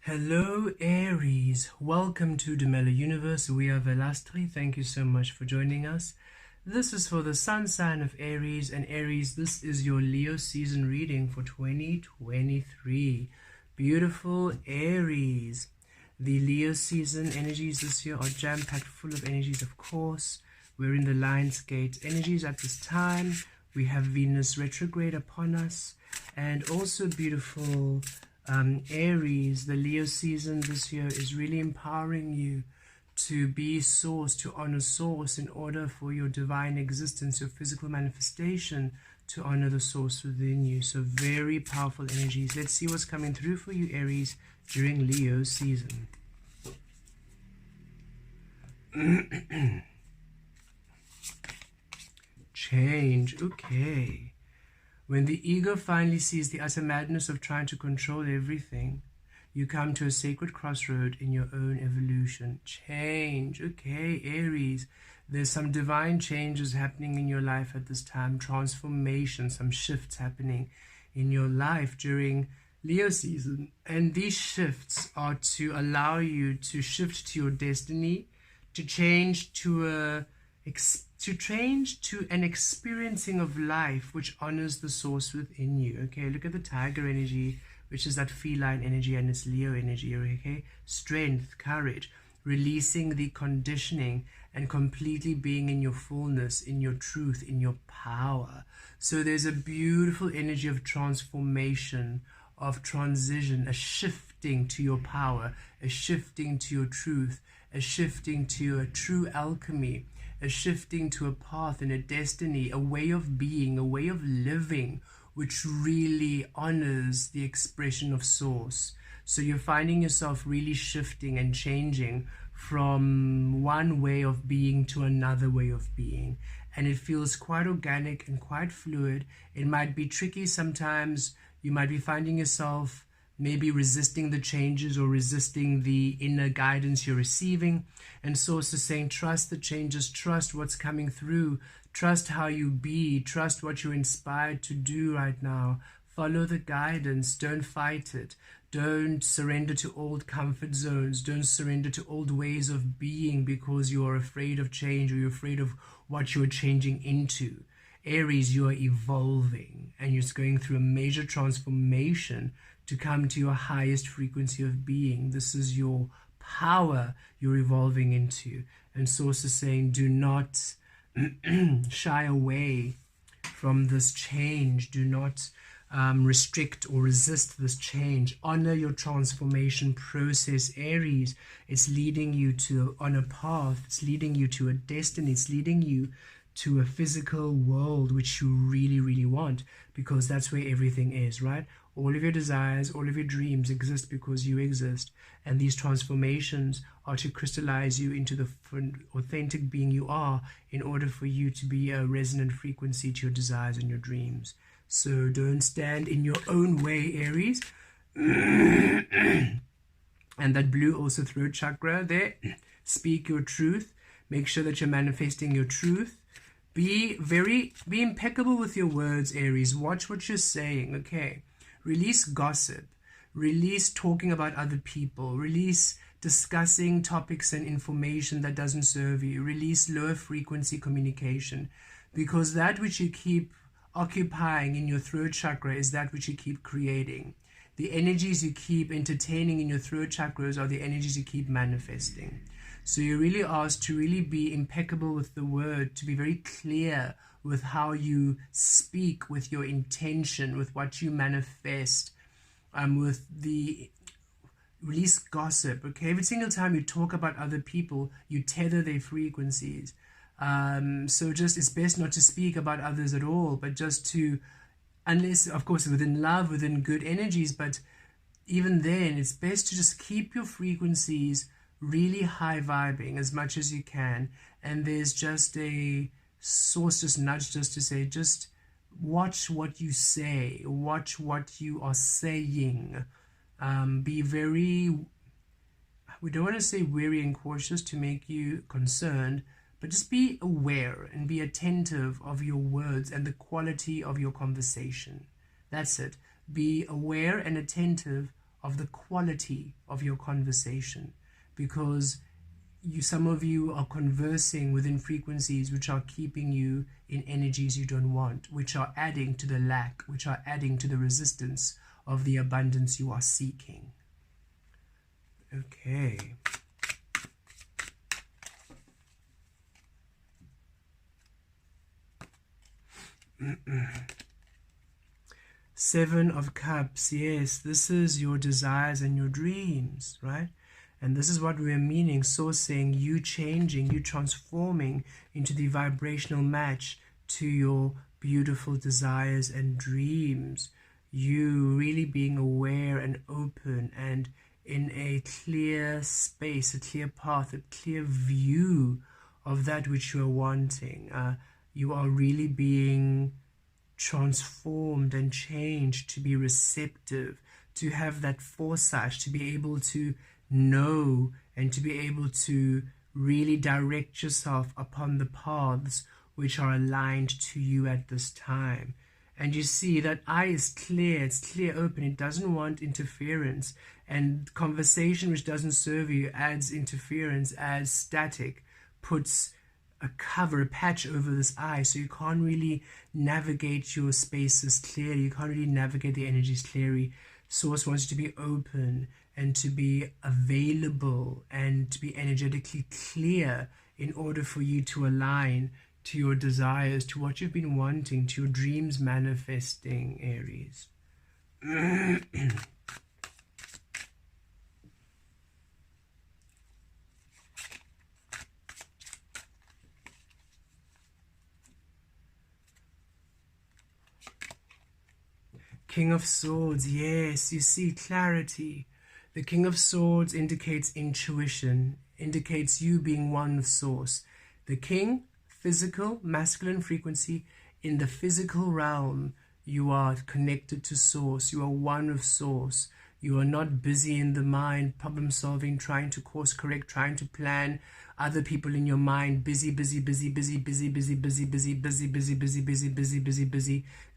Hello Aries, welcome to the Mellow Universe. We are Velastri. Thank you so much for joining us. This is for the sun sign of Aries, and Aries, this is your Leo season reading for 2023. Beautiful Aries. The Leo season energies this year are jam-packed full of energies, of course. We're in the Lionsgate energies at this time. We have Venus retrograde upon us, and also beautiful Aries. The Leo season this year is really empowering you to be source, to honor source in order for your divine existence, your physical manifestation, to honor the source within you. So very powerful energies. Let's see what's coming through for you, Aries, during Leo season. Change. Okay. When the ego finally sees the utter madness of trying to control everything, you come to a sacred crossroad in your own evolution. Change. Okay, Aries. There's some divine changes happening in your life at this time. Transformation, some shifts happening in your life during Leo season. And these shifts are to allow you to shift to your destiny, to change to an experiencing of life which honors the source within you. Okay, look at the tiger energy, which is that feline energy, and it's Leo energy. Okay, strength, courage, releasing the conditioning and completely being in your fullness, in your truth, in your power. So there's a beautiful energy of transformation, of transition, a shifting to your power, a shifting to your truth, a shifting to a true alchemy, a shifting to a path and a destiny, a way of being, a way of living, which really honors the expression of source. So you're finding yourself really shifting and changing from one way of being to another way of being. And it feels quite organic and quite fluid. It might be tricky sometimes. You might be finding yourself maybe resisting the changes or resisting the inner guidance you're receiving. And Source is saying, trust the changes, trust what's coming through, trust how you be, trust what you're inspired to do right now. Follow the guidance, don't fight it. Don't surrender to old comfort zones. Don't surrender to old ways of being because you are afraid of change or you're afraid of what you're changing into. Aries, you are evolving and you're going through a major transformation to come to your highest frequency of being. This is your power you're evolving into. And Source is saying, do not shy away from this change. Do not restrict or resist this change. Honor your transformation process, Aries. It's leading you on a path. It's leading you to a destiny. It's leading you to a physical world which you really, really want, because that's where everything is, right? All of your desires, all of your dreams exist because you exist. And these transformations are to crystallize you into the authentic being you are in order for you to be a resonant frequency to your desires and your dreams. So don't stand in your own way, Aries. And that blue also throat chakra there. Speak your truth. Make sure that you're manifesting your truth. Be impeccable with your words, Aries. Watch what you're saying, okay? Release gossip. Release talking about other people. Release discussing topics and information that doesn't serve you. Release lower frequency communication, because that which you keep occupying in your throat chakra is that which you keep creating. The energies you keep entertaining in your throat chakras are the energies you keep manifesting. So you're really asked to really be impeccable with the word, to be very clear with how you speak, with your intention, with what you manifest, with the release gossip, okay? Every single time you talk about other people, you tether their frequencies. So just, it's best not to speak about others at all, but just to, unless, of course, within love, within good energies, but even then, it's best to just keep your frequencies really high vibing as much as you can. And there's just a Source just nudged us to say, just watch what you say, watch what you are saying. Be very, we don't want to say wary and cautious to make you concerned, but just be aware and be attentive of your words and the quality of your conversation. That's it. Be aware and attentive of the quality of your conversation, because some of you are conversing within frequencies which are keeping you in energies you don't want, which are adding to the lack, which are adding to the resistance of the abundance you are seeking. Okay. Seven of Cups. Yes, this is your desires and your dreams, right? And this is what we're meaning. Source saying you changing, you transforming into the vibrational match to your beautiful desires and dreams. You really being aware and open and in a clear space, a clear path, a clear view of that which you are wanting. You are really being transformed and changed to be receptive, to have that foresight, to be able to know and to be able to really direct yourself upon the paths which are aligned to you at this time. And you see that eye is clear, it's clear open, it doesn't want interference, and conversation which doesn't serve you adds interference, adds static, puts a cover, a patch over this eye, so you can't really navigate your spaces clearly, you can't really navigate the energies clearly. Source wants you to be open and to be available and to be energetically clear in order for you to align to your desires, to what you've been wanting, to your dreams manifesting, Aries. King of Swords, yes, you see clarity. The King of Swords indicates intuition, indicates you being one with Source. The King, physical, masculine frequency. In the physical realm, you are connected to Source. You are one with Source. You are not busy in the mind, problem solving, trying to course correct, trying to plan other people in your mind, busy.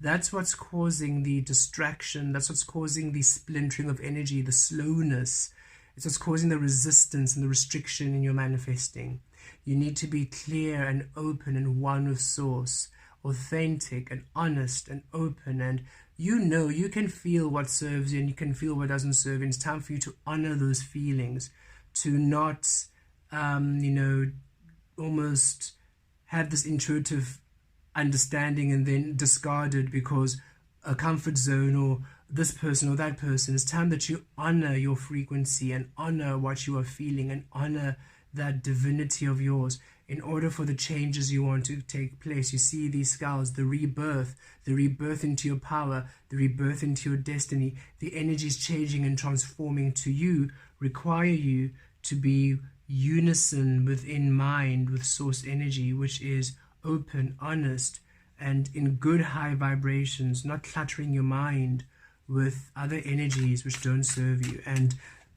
That's what's causing the distraction. That's what's causing the splintering of energy, the slowness. It's what's causing the resistance and the restriction in your manifesting. You need to be clear and open and one with Source, authentic and honest and open, and you can feel what serves you and you can feel what doesn't serve you. It's time for you to honor those feelings, to not almost have this intuitive understanding and then discard it because a comfort zone or this person or that person. It's time that you honor your frequency and honor what you are feeling and honor that divinity of yours in order for the changes you want to take place. You see these skulls, the rebirth into your power, the rebirth into your destiny. The energies changing and transforming to you require you to be unison within mind with Source energy, which is open, honest, and in good high vibrations, not cluttering your mind with other energies which don't serve you. And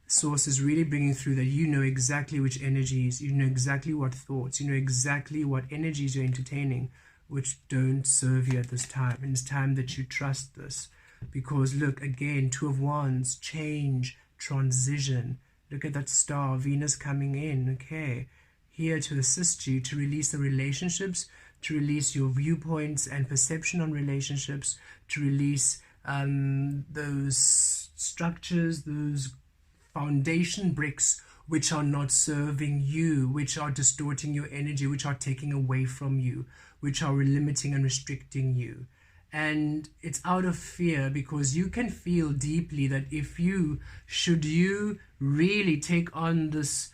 Source is really bringing through that you know exactly which energies, you know exactly what thoughts, you know exactly what energies you're entertaining which don't serve you at this time. And it's time that you trust this, because look again, Two of Wands, change, transition. Look at that star, Venus coming in, okay, here to assist you to release the relationships, to release your viewpoints and perception on relationships, to release those structures, those foundation bricks which are not serving you, which are distorting your energy, which are taking away from you, which are limiting and restricting you. And it's out of fear, because you can feel deeply that should you really take on this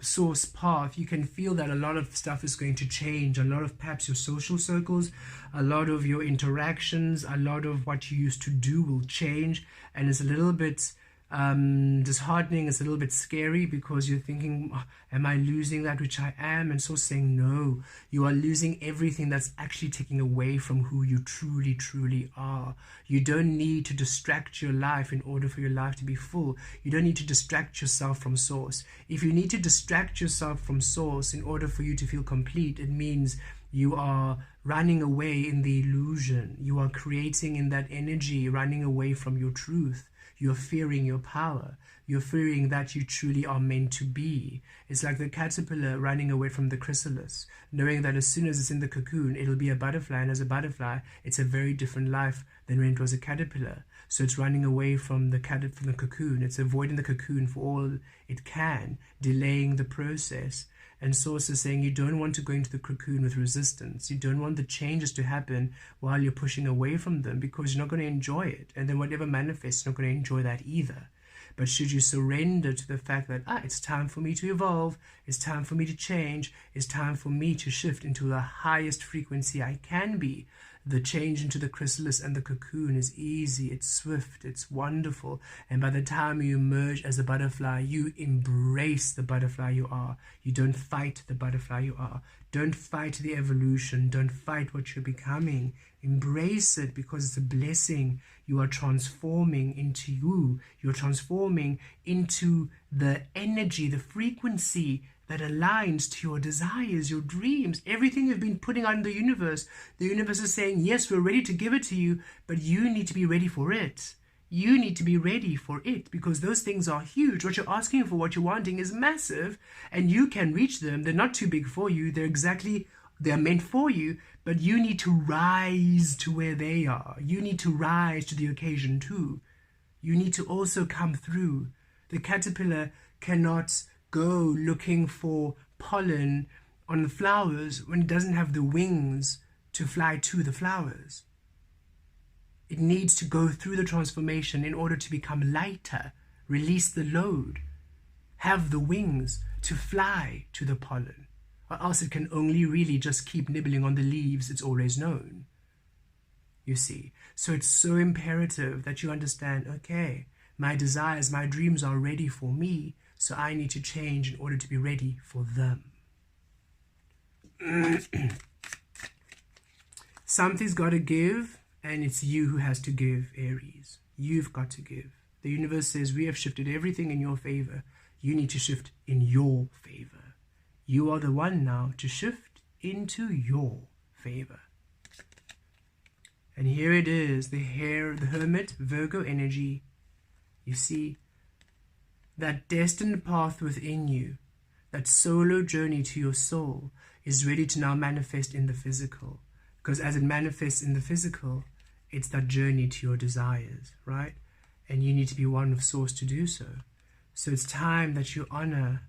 Source path, you can feel that a lot of stuff is going to change. A lot of perhaps your social circles, a lot of your interactions, a lot of what you used to do will change, and it's a little bit disheartening. It's a little bit scary, because you're thinking, oh, am I losing that which I am? And so saying, no, you are losing everything that's actually taking away from who you truly are. You don't need to distract your life in order for your life to be full. You don't need to distract yourself from Source. If you need to distract yourself from Source in order for you to feel complete, it means you are running away in the illusion. You are creating in that energy, running away from your truth. You're fearing your power. You're fearing that you truly are meant to be. It's like the caterpillar running away from the chrysalis, knowing that as soon as it's in the cocoon, it'll be a butterfly, and as a butterfly, it's a very different life than when it was a caterpillar. So it's running away from the cocoon. It's avoiding the cocoon for all it can, delaying the process. And Source is saying you don't want to go into the cocoon with resistance. You don't want the changes to happen while you're pushing away from them, because you're not going to enjoy it. And then whatever manifests, you're not going to enjoy that either. But should you surrender to the fact that, it's time for me to evolve, it's time for me to change, it's time for me to shift into the highest frequency I can be, the change into the chrysalis and the cocoon is easy, it's swift, it's wonderful. And by the time you emerge as a butterfly, you embrace the butterfly you are. You don't fight the butterfly you are. Don't fight the evolution. Don't fight what you're becoming. Embrace it, because it's a blessing. You are transforming into you. You're transforming into the energy, the frequency that aligns to your desires, your dreams, everything you've been putting out in the universe. The universe is saying, yes, we're ready to give it to you, but you need to be ready for it. You need to be ready for it, because those things are huge. What you're asking for, what you're wanting is massive, and you can reach them. They're not too big for you. They're meant for you, but you need to rise to where they are. You need to rise to the occasion too. You need to also come through. The caterpillar cannot go looking for pollen on the flowers when it doesn't have the wings to fly to the flowers. It needs to go through the transformation in order to become lighter, release the load, have the wings to fly to the pollen, or else it can only really just keep nibbling on the leaves it's always known. You see, so it's so imperative that you understand, okay, my desires, my dreams are ready for me, so I need to change in order to be ready for them. Something's got to give, and it's you who has to give, Aries. You've got to give. The universe says we have shifted everything in your favor. You need to shift in your favor. You are the one now to shift into your favor. And here it is, the Hermit, Virgo energy. You see, that destined path within you, that solo journey to your soul, is ready to now manifest in the physical. Because as it manifests in the physical, it's that journey to your desires, right? And you need to be one with Source to do so. So it's time that you honor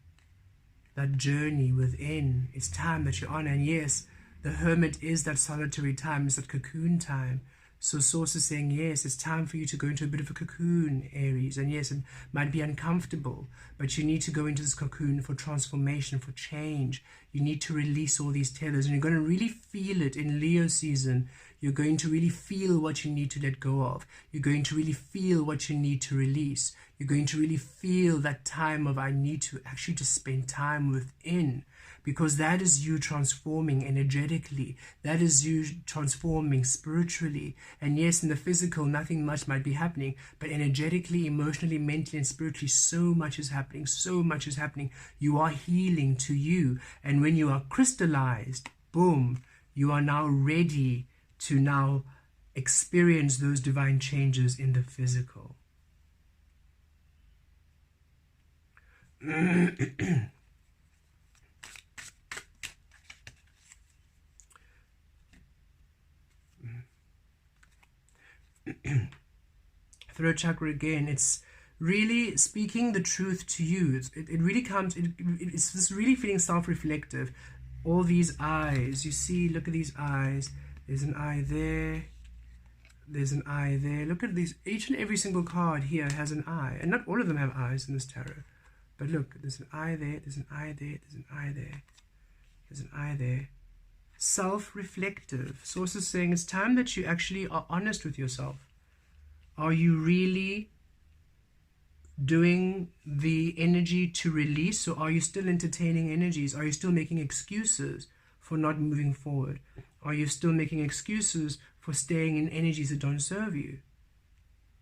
that journey within. It's time that you honor. And yes, the Hermit is that solitary time, it's that cocoon time. So Source is saying, yes, it's time for you to go into a bit of a cocoon, Aries. And yes, it might be uncomfortable, but you need to go into this cocoon for transformation, for change. You need to release all these tethers, and you're going to really feel it in Leo season. You're going to really feel what you need to let go of. You're going to really feel what you need to release. You're going to really feel that time of, I need to actually just spend time within. Because that is you transforming energetically. That is you transforming spiritually. And yes, in the physical, nothing much might be happening. But energetically, emotionally, mentally, and spiritually, so much is happening. So much is happening. You are healing to you. And when you are crystallized, boom, you are now ready to now experience those divine changes in the physical. Throat chakra again, it's really speaking the truth to you. It really comes, it's this really feeling self-reflective. All these eyes, you see, look at these eyes. There's an eye there. There's an eye there. Look at these. Each and every single card here has an eye. And not all of them have eyes in this tarot. But look, there's an eye there. There's an eye there. There's an eye there. There's an eye there. Self-reflective. Source is saying it's time that you actually are honest with yourself. Are you really doing the energy to release, or are you still entertaining energies? Are you still making excuses for not moving forward? Are you still making excuses for staying in energies that don't serve you?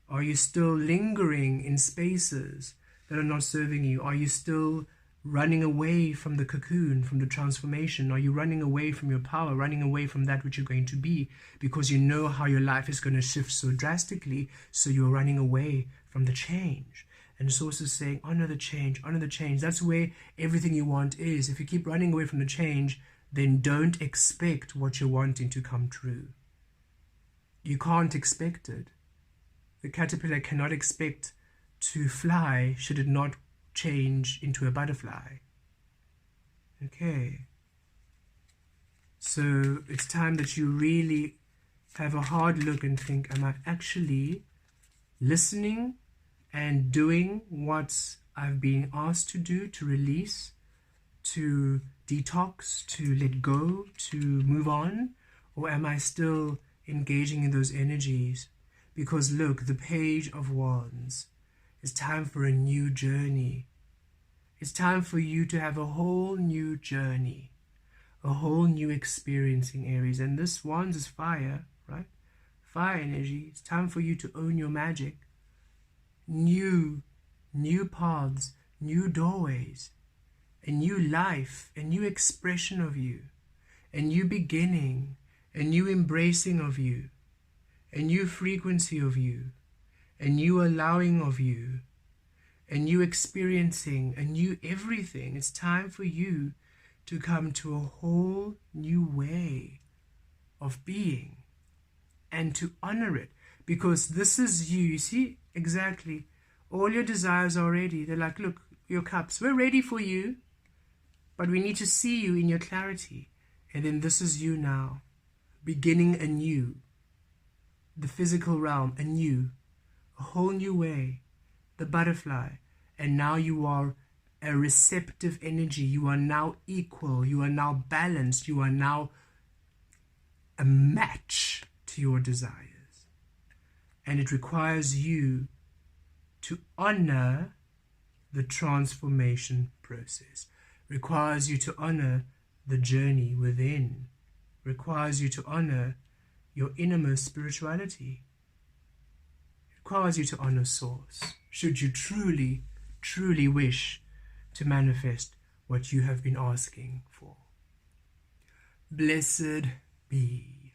Are you still lingering in spaces that are not serving you? Are you still running away from the cocoon, from the transformation? Are you running away from your power, running away from that which you're going to be, because you know how your life is going to shift so drastically, so you're running away from the change? And Source is saying, honor the change, honor the change. That's where everything you want is. If you keep running away from the change, then don't expect what you're wanting to come true. You can't expect it. The caterpillar cannot expect to fly should it not change into a butterfly. Okay. So it's time that you really have a hard look and think, am I actually listening and doing what I've been asked to do, to release, to detox, to let go, to move on? Or am I still engaging in those energies? Because look, the Page of Wands, it's time for a new journey. It's time for you to have a whole new journey, a whole new experiencing, Aries. And this Wands is fire, right? Fire energy. It's time for you to own your magic. New paths, new doorways, a new life, a new expression of you, a new beginning, a new embracing of you, a new frequency of you, a new allowing of you, a new experiencing, a new everything. It's time for you to come to a whole new way of being and to honor it, because this is you. You see, exactly, all your desires are ready. They're like, look, your cups, we're ready for you, but we need to see you in your clarity. And then this is you now, beginning anew, the physical realm anew, a whole new way, the butterfly. And now you are a receptive energy. You are now equal. You are now balanced. You are now a match to your desires. And it requires you to honor the transformation process. Requires you to honor the journey within. Requires you to honor your innermost spirituality. Requires you to honor Source, should you truly, truly wish to manifest what you have been asking for. Blessed be.